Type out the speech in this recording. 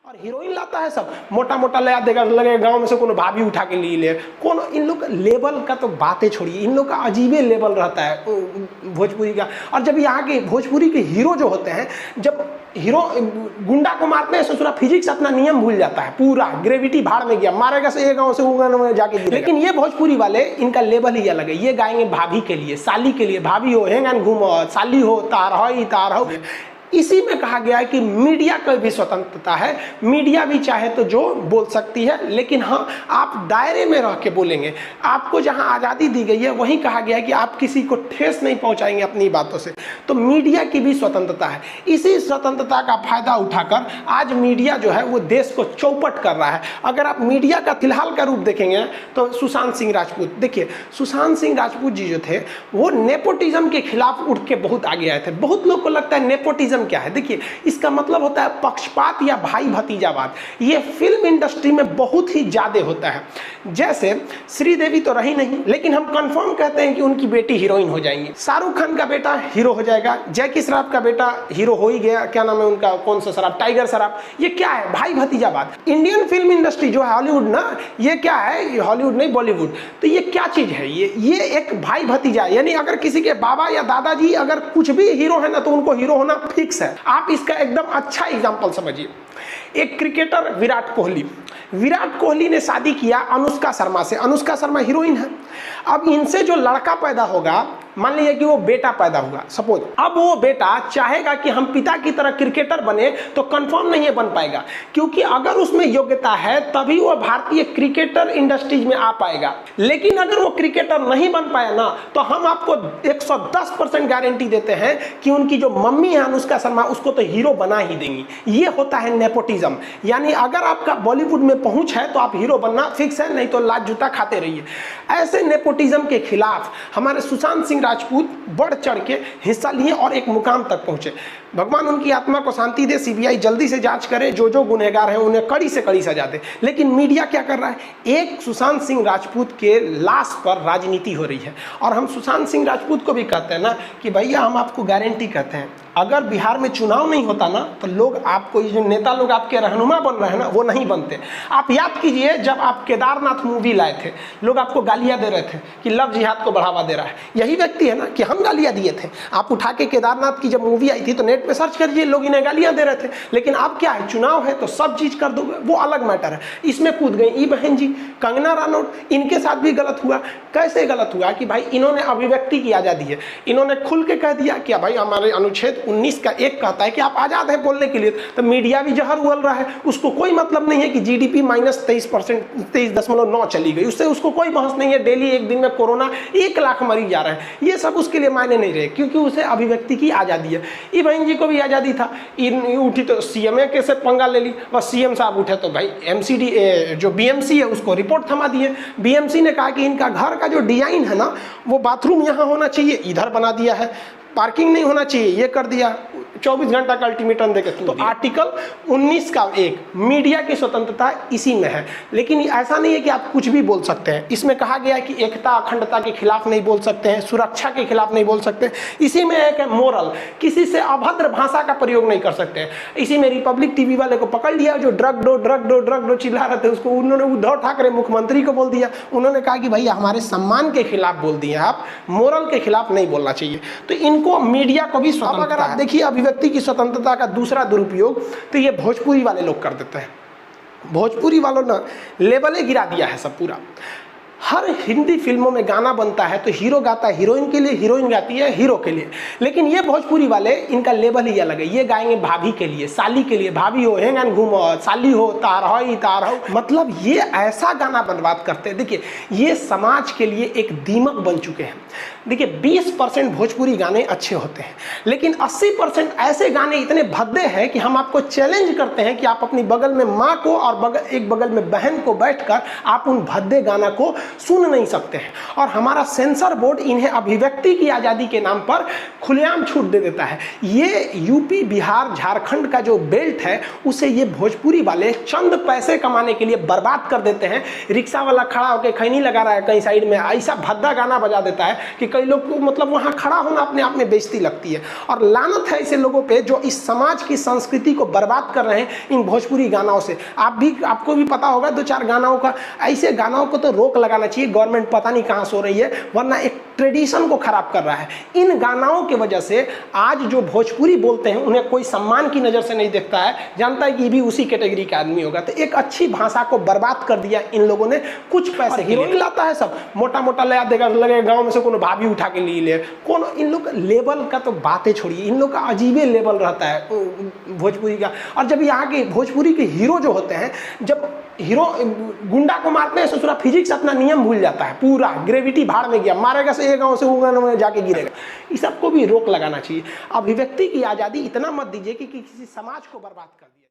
और हीरोइन लाता है सब मोटा मोटा लगा देगा, लगेगा गांव में से कोनो भाभी उठा के ले कौन। इन लोग लेवल का तो बातें छोड़िए, इन लोग का अजीबे लेवल रहता है भोजपुरी का। और जब यहाँ के भोजपुरी के हीरो जो होते हैं, जब हीरो गुंडा को मारते हैं ससुरा फिजिक्स अपना नियम भूल जाता है, पूरा ग्रेविटी भाड़ में गया, मारेगा से एक गाँव से वो गाँव में जाके गिरेगा। लेकिन ये भोजपुरी वाले इनका लेवल ही अलग है। ये गाएंगे भाभी के लिए, साली के लिए, भाभी हो हेंगन घूमो, साली हो तार हो। इसी में कहा गया है कि मीडिया की भी स्वतंत्रता है, मीडिया भी चाहे तो जो बोल सकती है, लेकिन हाँ आप दायरे में रह के बोलेंगे। आपको जहाँ आज़ादी दी गई है वहीं कहा गया है कि आप किसी को ठेस नहीं पहुँचाएंगे अपनी बातों से। तो मीडिया की भी स्वतंत्रता है। इसी स्वतंत्रता का फायदा उठाकर आज मीडिया जो है वो देश को चौपट कर रहा है। अगर आप मीडिया का फिलहाल का रूप देखेंगे तो सुशांत सिंह राजपूत, देखिए सुशांत सिंह राजपूत जी जो थे वो नेपोटिज्म के खिलाफ उठ के बहुत आगे आए थे। बहुत लोग को लगता है नेपोटिज्म क्या है, देखिए इसका मतलब होता है पक्षपात या भाई भतीजावाद। ये फिल्म इंडस्ट्री में बहुत ही ज्यादा होता है। जैसे श्रीदेवी तो रही नहीं, लेकिन हम कंफर्म कहते हैं कि उनकी बेटी हीरोइन हो जाएंगी। शाहरुख खान का बेटा हीरो हो जाएगा, जैकी श्रॉफ का बेटा हीरो हो ही गया, क्या नाम है उनका, कौन सा श्रॉफ, टाइगर श्रॉफ। ये क्या है, भाई भतीजावाद। इंडियन फिल्म इंडस्ट्री जो है हॉलीवुड ना, ये क्या है, हॉलीवुड नहीं बॉलीवुड। तो ये क्या चीज है, ये एक भाई भतीजा, यानी अगर किसी के बाबा या दादाजी अगर कुछ भी हीरो है ना तो उनको हीरो होना फिक्स है। आप इसका एकदम अच्छा एग्जांपल समझिए। एक क्रिकेटर विराट कोहली ने शादी किया अनुष्का शर्मा से। अनुष्का शर्मा हीरोइन है। अब इनसे जो लड़का पैदा होगा, मान लीजिए कि वो बेटा पैदा हुआ सपोज, अब वो बेटा चाहेगा कि हम पिता की तरह क्रिकेटर बने तो कंफर्म नहीं बन पाएगा, क्योंकि अगर उसमें योग्यता है तभी वो भारतीय क्रिकेटर इंडस्ट्रीज में आ पाएगा। लेकिन अगर वो क्रिकेटर नहीं बन पाया ना, तो हम आपको 110% गारंटी देते हैं कि उनकी जो मम्मी है अनुष्का शर्मा, उसको तो हीरो बना ही देंगी। ये होता है नेपोटिज्म। यानी अगर आपका बॉलीवुड में पहुंच है तो आप हीरो बनना फिक्स है, नहीं तो लात जूता खाते रहिए। ऐसे नेपोटिज्म के खिलाफ हमारे सुशांत सिंह राजपूत बढ़ चढ़ के हिस्सा लिए और एक मुकाम तक पहुंचे। भगवान उनकी आत्मा को शांति दे, सीबीआई जल्दी से जांच करे, जो गुनहगार हैं उन्हें कड़ी से कड़ी सजा दे। लेकिन मीडिया क्या कर रहा है, एक सुशांत सिंह राजपूत के लाश पर राजनीति हो रही है। और हम सुशांत सिंह राजपूत को भी कहते हैं ना कि भैया हम आपको गारंटी कहते हैं, अगर बिहार में चुनाव नहीं होता ना तो लोग आपको, ये जो नेता लोग आपके रहनुमा बन रहे हैं ना, वो नहीं बनते। आप याद कीजिए जब आप केदारनाथ मूवी लाए थे, लोग आपको गालियां दे रहे थे कि लव जिहाद को बढ़ावा दे रहा है। यही व्यक्ति है ना कि हम गालियां दिए थे। आप उठा के केदारनाथ की जब मूवी आई थी तो नेट पे सर्च करिए, लोग इन्हें गालियां दे रहे थे। लेकिन अब क्या है, चुनाव है तो सब चीज कर दोगे, वो अलग मैटर है। इसमें कूद गई ई बहन जी, कंगना रनौत, इनके साथ भी गलत हुआ। कैसे गलत हुआ कि भाई इन्होंने अभिव्यक्ति की आजादी है, इन्होंने खुल के कह दिया कि भाई हमारे अनुच्छेद 19 का 1 कहता है कि आप आजाद हैं बोलने के लिए। तो मीडिया भी जहर उगल रहा है, उसको कोई मतलब नहीं है कि जीडीपी -23%, 23.9 चली गई, उससे उसको कोई बहस नहीं है। डेली एक दिन में कोरोना 1 लाख मरीज जा रहे हैं, ये सब उसके लिए मायने नहीं रहे, क्योंकि उसे अभिव्यक्ति की आजादी है। ई बहन जी को भी आजादी था, उठी तो सीएमए के से पंगा ले ली, और सीएम साहब उठे तो भाई एमसीडी जो बीएमसी है उसको रिपोर्ट थमा दिए। बीएमसी ने कहा कि इनका घर का जो डिजाइन है ना, वो बाथरूम यहाँ होना चाहिए, इधर बना दिया है, पार्किंग नहीं होना चाहिए, ये कर दिया। 24 घंटा का अल्टीमेटम देके तो आर्टिकल 19 का 1 मीडिया की स्वतंत्रता इसी में है। लेकिन ऐसा नहीं है कि आप कुछ भी बोल सकते हैं। इसमें कहा गया है कि एकता अखंडता के खिलाफ नहीं बोल सकते हैं, सुरक्षा के खिलाफ नहीं बोल सकते। इसी में एक मोरल, किसी से अभद्र भाषा का प्रयोग नहीं कर सकते हैं। इसी में रिपब्लिक टीवी वाले को पकड़ लिया जो ड्रग डो चिल्ला रहे थे, उसको उन्होंने उद्धव ठाकरे मुख्यमंत्री को बोल दिया। उन्होंने कहा कि भैया हमारे सम्मान के खिलाफ बोल दिए, आप मोरल के खिलाफ नहीं बोलना चाहिए। तो इनको मीडिया को भी स्वतंत्रता। अगर आप देखिए अभिव्यक्ति की स्वतंत्रता का दूसरा दुरुपयोग तो ये भोजपुरी वाले लोग कर देते हैं। भोजपुरी वालों ने लेवले गिरा दिया है सब पूरा। हर हिंदी फिल्मों में गाना बनता है तो हीरो गाता है हीरोइन के लिए, हीरोइन गाती है हीरो के लिए। लेकिन ये भोजपुरी वाले, इनका लेवल ही अलग है। ये गाएंगे भाभी के लिए, साली के लिए, भाभी हो हेंगन घूमो, साली हो तार हो, मतलब ये ऐसा गाना बर्बाद करते हैं। देखिए ये समाज के लिए एक दीमक बन चुके हैं। देखिए 20% भोजपुरी गाने अच्छे होते हैं, लेकिन 80% ऐसे गाने इतने भद्दे हैं कि हम आपको चैलेंज करते हैं कि आप अपनी बगल में माँ को और एक बगल में बहन को बैठकर आप उन भद्दे गाना को सुन नहीं सकते हैं। और हमारा सेंसर बोर्ड इन्हें अभिव्यक्ति की आज़ादी के नाम पर खुलेआम छूट दे देता है। ये यूपी, बिहार, झारखंड का जो बेल्ट है उसे ये भोजपुरी वाले चंद पैसे कमाने के लिए बर्बाद कर देते हैं। रिक्शा वाला खड़ा होकर खैनी लगा रहा है कहीं साइड में, ऐसा भद्दा गाना बजा देता है कि कई लोग को मतलब वहाँ खड़ा होना अपने आप में बेइज्जती लगती है। और लानत है ऐसे लोगों पे जो इस समाज की संस्कृति को बर्बाद कर रहे हैं इन भोजपुरी गानों से। आपको भी पता होगा 2-4 गानों का, ऐसे गानों को तो रोक लगाना चाहिए। गवर्नमेंट पता नहीं कहाँ सो रही है, वरना एक ट्रेडिशन को खराब कर रहा है। इन गानों की वजह से आज जो भोजपुरी बोलते हैं उन्हें कोई सम्मान की नज़र से नहीं देखता है, जानता है कि ये भी उसी कैटेगरी का आदमी होगा। तो एक अच्छी भाषा को बर्बाद कर दिया इन लोगों ने कुछ पैसे। हीरोइन लाता है सब, मोटा मोटा लया देगा, लगे गाँव में से कोनो भाभी उठा के ले कौन। इन लोग लेवल का तो बातें छोड़िए, इन लोग का अजीबे लेवल रहता है भोजपुरी का। और जब यहाँ के भोजपुरी के हीरो जो होते हैं, जब हीरो गुंडा को मारते हैं ससुरा फिजिक्स अपना नियम भूल जाता है, पूरा ग्रेविटी भाड़ में गया, मारेगा से एक गांव से वो गांव में जाके गिरेगा। इस सबको भी रोक लगाना चाहिए। अभिव्यक्ति की आज़ादी इतना मत दीजिए कि किसी समाज को बर्बाद कर दिए।